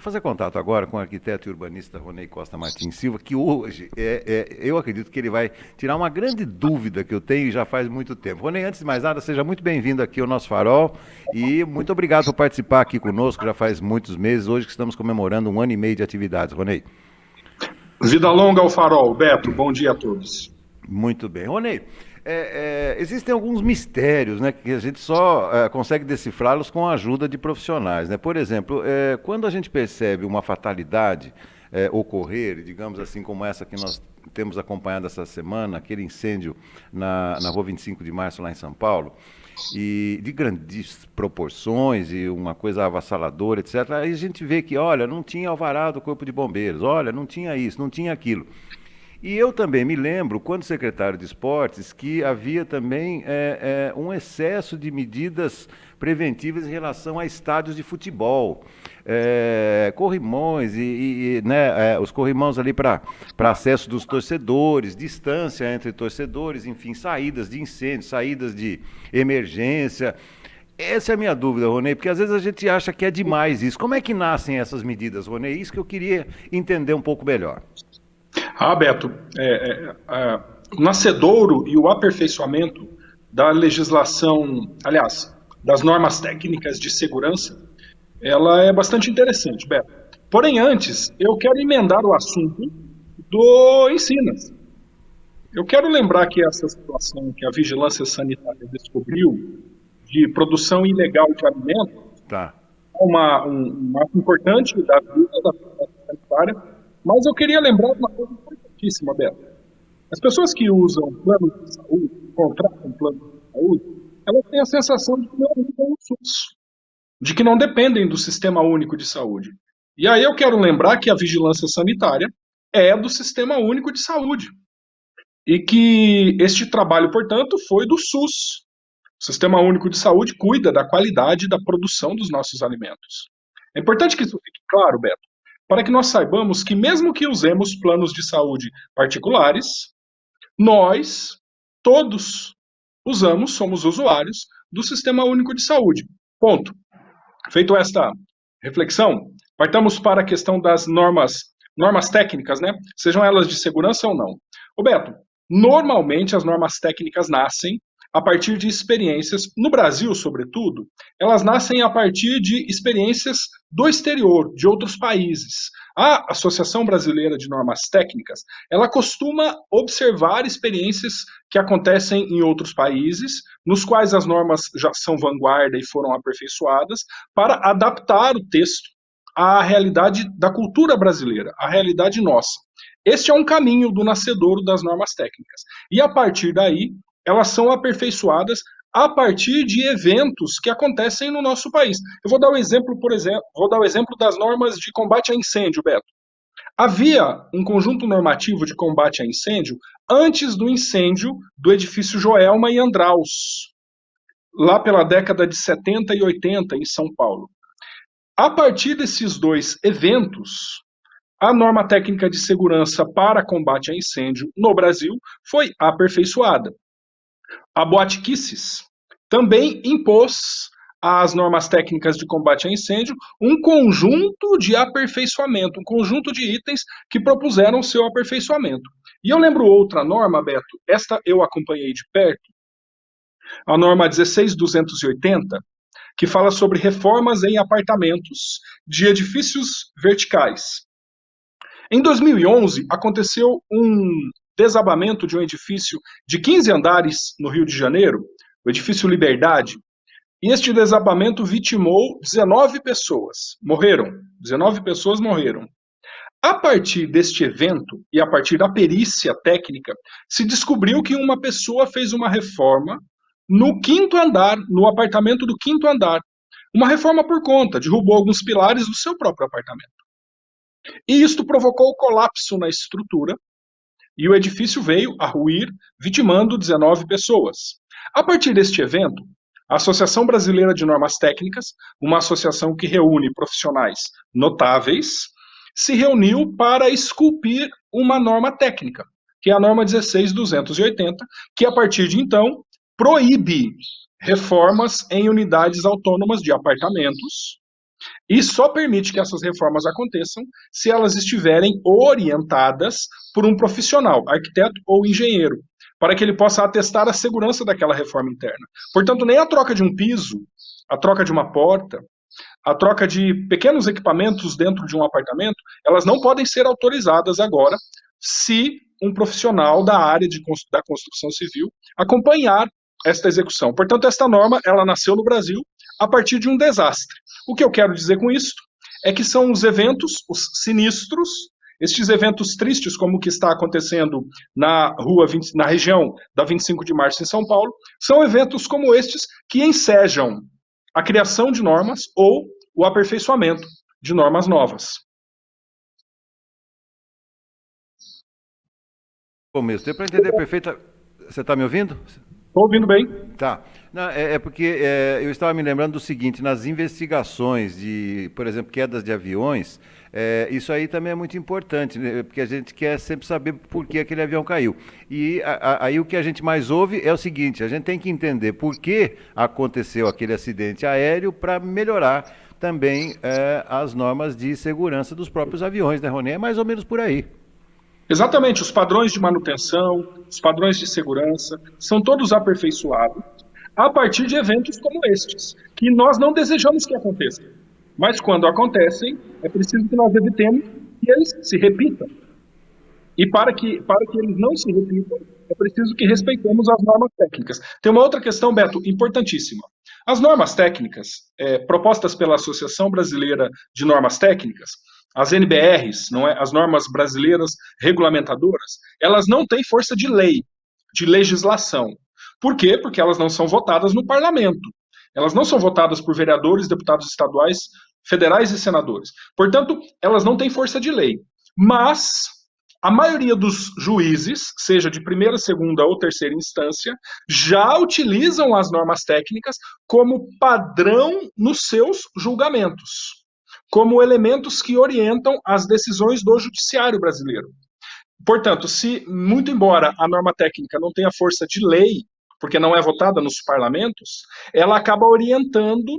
fazer contato agora com o arquiteto e urbanista Ronei Costa Martins Silva, que hoje eu acredito que ele vai tirar uma grande dúvida que eu tenho já faz muito tempo. Ronei, antes de mais nada, seja muito bem-vindo aqui ao nosso Farol e muito obrigado por participar aqui conosco, já faz muitos meses, hoje que estamos comemorando 1 ano e meio de atividades. Ronei. Vida longa ao Farol. Beto, bom dia a todos. Muito bem. Ronei, existem alguns mistérios, né, que a gente só consegue decifrá-los com a ajuda de profissionais, né? Por exemplo, quando a gente percebe uma fatalidade ocorrer, digamos assim, como essa que nós temos acompanhado essa semana, aquele incêndio na Rua 25 de Março, lá em São Paulo, e de grandes proporções e uma coisa avassaladora, etc. Aí a gente vê que, olha, não tinha alvará do Corpo de Bombeiros, olha, não tinha isso, não tinha aquilo. E eu também me lembro, quando secretário de Esportes, que havia também um excesso de medidas preventivas em relação a estádios de futebol. Corrimões né, os corrimãos ali para acesso dos torcedores, distância entre torcedores, enfim, saídas de incêndio, saídas de emergência. Essa é a minha dúvida, Ronei, porque às vezes a gente acha que é demais isso. Como é que nascem essas medidas, Ronei? Isso que eu queria entender um pouco melhor. Beto, o nascedouro e o aperfeiçoamento da legislação, aliás, das normas técnicas de segurança, ela é bastante interessante, Beto. Porém, antes, eu quero emendar o assunto do Ensinas. Eu quero lembrar que essa situação que a Vigilância Sanitária descobriu de produção ilegal de alimentos Tá. é um ato importante da vida da Vigilância Sanitária. Mas eu queria lembrar de uma coisa importantíssima, Beto. As pessoas que usam plano de saúde, contratam plano de saúde, elas têm a sensação de que não usam o SUS, de que não dependem do Sistema Único de Saúde. E aí eu quero lembrar que a vigilância sanitária é do Sistema Único de Saúde. E que este trabalho, portanto, foi do SUS. O Sistema Único de Saúde cuida da qualidade da produção dos nossos alimentos. É importante que isso fique claro, Beto, para que nós saibamos que mesmo que usemos planos de saúde particulares, nós, todos, somos usuários do Sistema Único de Saúde. Ponto. Feito esta reflexão, partamos para a questão das normas técnicas, né? Sejam elas de segurança ou não. Beto, normalmente as normas técnicas nascem a partir de experiências, no Brasil, sobretudo, elas nascem a partir de experiências do exterior, de outros países. A Associação Brasileira de Normas Técnicas, ela costuma observar experiências que acontecem em outros países, nos quais as normas já são vanguarda e foram aperfeiçoadas, para adaptar o texto à realidade da cultura brasileira, à realidade nossa. Este é um caminho do nascedouro das normas técnicas. E a partir daí, elas são aperfeiçoadas a partir de eventos que acontecem no nosso país. Eu vou dar o exemplo, das normas de combate a incêndio, Beto. Havia um conjunto normativo de combate a incêndio antes do incêndio do edifício Joelma e Andraus, lá pela década de 70 e 80 em São Paulo. A partir desses dois eventos, a norma técnica de segurança para combate a incêndio no Brasil foi aperfeiçoada. A Boate Kisses também impôs às normas técnicas de combate a incêndio um conjunto de aperfeiçoamento, um conjunto de itens que propuseram seu aperfeiçoamento. E eu lembro outra norma, Beto, esta eu acompanhei de perto, a norma 16.280, que fala sobre reformas em apartamentos de edifícios verticais. Em 2011, aconteceu um desabamento de um edifício de 15 andares no Rio de Janeiro, o edifício Liberdade, e este desabamento vitimou 19 pessoas. 19 pessoas morreram. A partir deste evento e a partir da perícia técnica, se descobriu que uma pessoa fez uma reforma no quinto andar, no apartamento do quinto andar. Uma reforma por conta, derrubou alguns pilares do seu próprio apartamento. E isto provocou colapso na estrutura, e o edifício veio a ruir, vitimando 19 pessoas. A partir deste evento, a Associação Brasileira de Normas Técnicas, uma associação que reúne profissionais notáveis, se reuniu para esculpir uma norma técnica, que é a norma 16.280, que a partir de então proíbe reformas em unidades autônomas de apartamentos E só permite que essas reformas aconteçam se elas estiverem orientadas por um profissional, arquiteto ou engenheiro, para que ele possa atestar a segurança daquela reforma interna. Portanto, nem a troca de um piso, a troca de uma porta, a troca de pequenos equipamentos dentro de um apartamento, elas não podem ser autorizadas agora se um profissional da área da construção civil acompanhar esta execução. Portanto, esta norma ela nasceu no Brasil a partir de um desastre. O que eu quero dizer com isso é que são os eventos, os sinistros, estes eventos tristes, como o que está acontecendo na região da 25 de março em São Paulo, são eventos como estes que ensejam a criação de normas ou o aperfeiçoamento de normas novas. Bom, mesmo, deu para entender perfeita. Você está me ouvindo? Estou ouvindo bem? Tá. Não, é porque eu estava me lembrando do seguinte, nas investigações de, por exemplo, quedas de aviões, isso aí também é muito importante, né? Porque a gente quer sempre saber por que aquele avião caiu. E aí o que a gente mais ouve é o seguinte, a gente tem que entender por que aconteceu aquele acidente aéreo para melhorar também as normas de segurança dos próprios aviões, né, Rony? É mais ou menos por aí. Exatamente, os padrões de manutenção, os padrões de segurança, são todos aperfeiçoados a partir de eventos como estes, que nós não desejamos que aconteçam. Mas quando acontecem, é preciso que nós evitemos que eles se repitam. E para que eles não se repitam, é preciso que respeitemos as normas técnicas. Tem uma outra questão, Beto, importantíssima. As normas técnicas, propostas pela Associação Brasileira de Normas Técnicas, as NBRs, não é? As normas brasileiras regulamentadoras, elas não têm força de lei, de legislação. Por quê? Porque elas não são votadas no parlamento. Elas não são votadas por vereadores, deputados estaduais, federais e senadores. Portanto, elas não têm força de lei. Mas a maioria dos juízes, seja de primeira, segunda ou terceira instância, já utilizam as normas técnicas como padrão nos seus julgamentos, como elementos que orientam as decisões do judiciário brasileiro. Portanto, se, muito embora a norma técnica não tenha força de lei, porque não é votada nos parlamentos, ela acaba orientando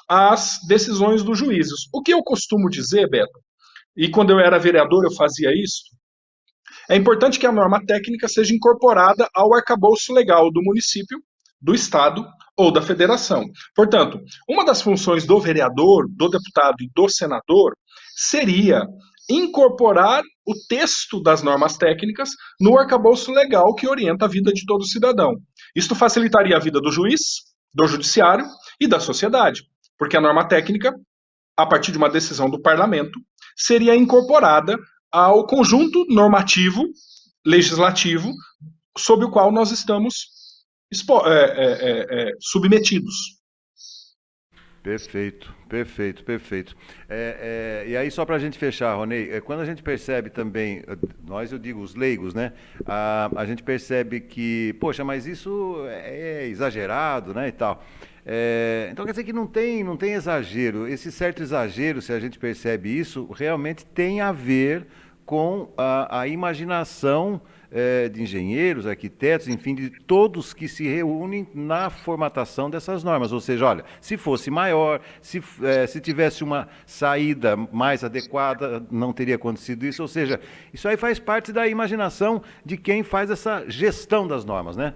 as decisões dos juízes. O que eu costumo dizer, Beto, e quando eu era vereador eu fazia isso, é importante que a norma técnica seja incorporada ao arcabouço legal do município, do estado ou da federação. Portanto, uma das funções do vereador, do deputado e do senador seria incorporar o texto das normas técnicas no arcabouço legal que orienta a vida de todo cidadão. Isto facilitaria a vida do juiz, do judiciário e da sociedade, porque a norma técnica, a partir de uma decisão do parlamento, seria incorporada ao conjunto normativo, legislativo, sob o qual nós estamos submetidos. Perfeito, perfeito, perfeito. E aí, só para a gente fechar, Ronei, quando a gente percebe também, nós eu digo os leigos, né? A gente percebe que, poxa, mas isso é exagerado, né? E tal. Então quer dizer que não tem exagero. Esse certo exagero, se a gente percebe isso, realmente tem a ver com a imaginação de engenheiros, arquitetos, enfim, de todos que se reúnem na formatação dessas normas. Ou seja, olha, se fosse maior, se tivesse uma saída mais adequada, não teria acontecido isso. Ou seja, isso aí faz parte da imaginação de quem faz essa gestão das normas, né?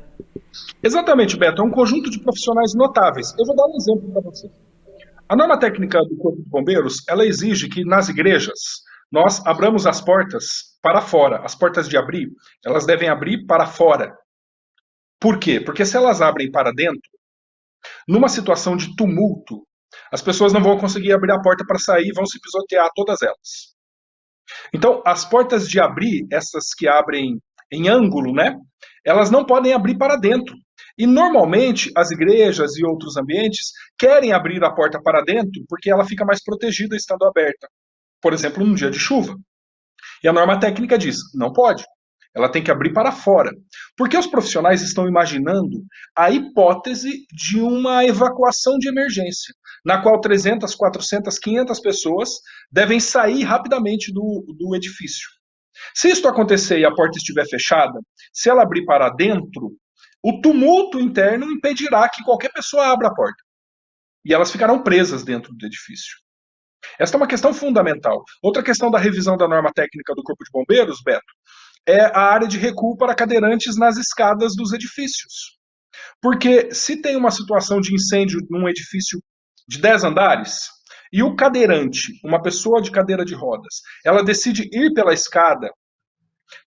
Exatamente, Beto. É um conjunto de profissionais notáveis. Eu vou dar um exemplo para você. A norma técnica do Corpo de Bombeiros, ela exige que nas igrejas nós abramos as portas para fora. As portas de abrir, elas devem abrir para fora. Por quê? Porque se elas abrem para dentro, numa situação de tumulto, as pessoas não vão conseguir abrir a porta para sair e vão se pisotear todas elas. Então, as portas de abrir, essas que abrem em ângulo, né? Elas não podem abrir para dentro. E normalmente as igrejas e outros ambientes querem abrir a porta para dentro porque ela fica mais protegida estando aberta. Por exemplo, num dia de chuva. E a norma técnica diz: não pode. Ela tem que abrir para fora. Porque os profissionais estão imaginando a hipótese de uma evacuação de emergência, na qual 300, 400, 500 pessoas devem sair rapidamente do edifício. Se isso acontecer e a porta estiver fechada, se ela abrir para dentro, o tumulto interno impedirá que qualquer pessoa abra a porta. E elas ficarão presas dentro do edifício. Esta é uma questão fundamental. Outra questão da revisão da norma técnica do Corpo de Bombeiros, Beto, é a área de recuo para cadeirantes nas escadas dos edifícios. Porque se tem uma situação de incêndio num edifício de 10 andares, e o cadeirante, uma pessoa de cadeira de rodas, ela decide ir pela escada,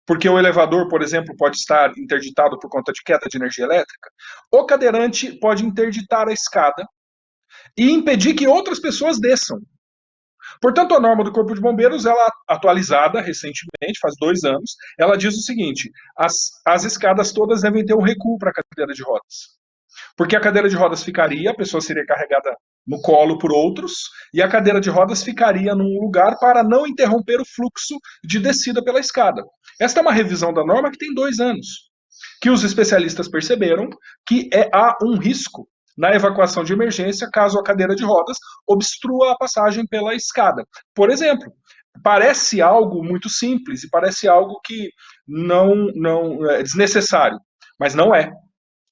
porque o elevador, por exemplo, pode estar interditado por conta de queda de energia elétrica, o cadeirante pode interditar a escada e impedir que outras pessoas desçam. Portanto, a norma do Corpo de Bombeiros, ela atualizada recentemente, faz 2 anos, ela diz o seguinte: as escadas todas devem ter um recuo para a cadeira de rodas. Porque a cadeira de rodas ficaria, a pessoa seria carregada no colo por outros, e a cadeira de rodas ficaria num lugar para não interromper o fluxo de descida pela escada. Esta é uma revisão da norma que tem 2 anos, que os especialistas perceberam que há um risco na evacuação de emergência caso a cadeira de rodas obstrua a passagem pela escada. Por exemplo, parece algo muito simples e parece algo que não é desnecessário, mas não é.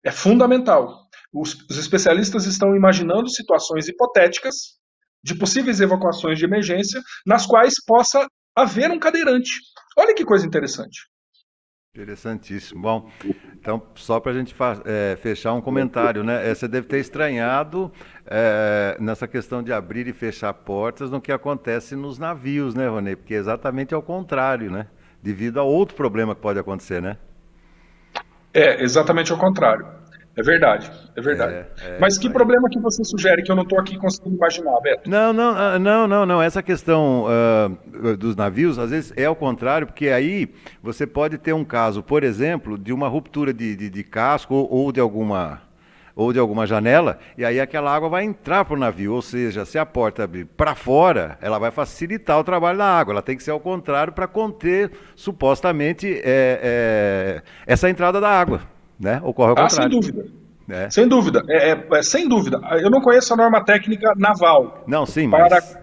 É fundamental. Os especialistas estão imaginando situações hipotéticas de possíveis evacuações de emergência nas quais possa haver um cadeirante. Olha que coisa interessante. Interessantíssimo. Bom, então, só para a gente fechar um comentário, né? Você deve ter estranhado nessa questão de abrir e fechar portas no que acontece nos navios, né, Ronei? Porque é exatamente ao contrário, né? Devido a outro problema que pode acontecer, né? É exatamente ao contrário. É verdade, é verdade. É Mas isso que aí. problema que você sugere que eu não estou aqui conseguindo imaginar, Beto? Não, não, não. Essa questão dos navios, às vezes é ao contrário, porque aí você pode ter um caso, por exemplo, de uma ruptura de casco ou de alguma janela, e aí aquela água vai entrar para o navio, ou seja, se a porta abrir para fora, ela vai facilitar o trabalho da água, ela tem que ser ao contrário para conter, supostamente, essa entrada da água, né? Ocorre ao Ah, sem contrário. dúvida. Né? Sem dúvida. Sem dúvida. Eu não conheço a norma técnica naval Não, sim, para mas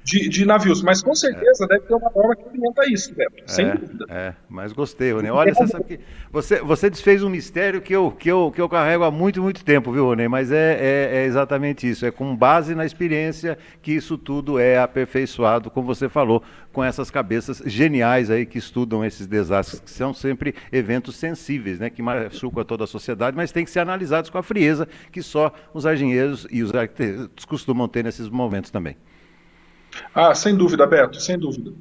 de navios, mas com certeza deve ter uma norma que orienta isso, Beto. Sem dúvida. Mas gostei, Ronei. Olha, você sabe que você desfez um mistério que eu carrego há muito, muito tempo, viu, Ronei? Mas é exatamente isso. É com base na experiência que isso tudo é aperfeiçoado, como você falou, com essas cabeças geniais aí que estudam esses desastres, que são sempre eventos sensíveis, né? Que machucam a toda a sociedade, mas tem que ser analisados com a frieza que só os engenheiros e os arquitetos costumam ter nesses momentos também. Ah, sem dúvida, Beto, sem dúvida.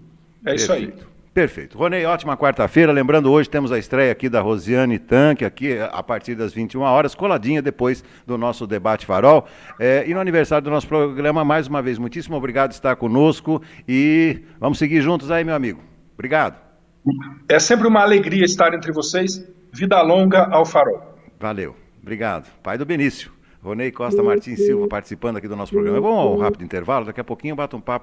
É isso aí. Perfeito. Perfeito. Ronei, ótima quarta-feira. Lembrando, hoje temos a estreia aqui da Rosiane Tanque, aqui a partir das 21 horas, coladinha depois do nosso debate farol. E no aniversário do nosso programa, mais uma vez, muitíssimo obrigado por estar conosco e vamos seguir juntos aí, meu amigo. Obrigado. É sempre uma alegria estar entre vocês. Vida longa ao farol. Valeu. Obrigado. Pai do Benício. Ronei Costa Martins Silva participando aqui do nosso programa. É bom um rápido intervalo, daqui a pouquinho eu bato um papo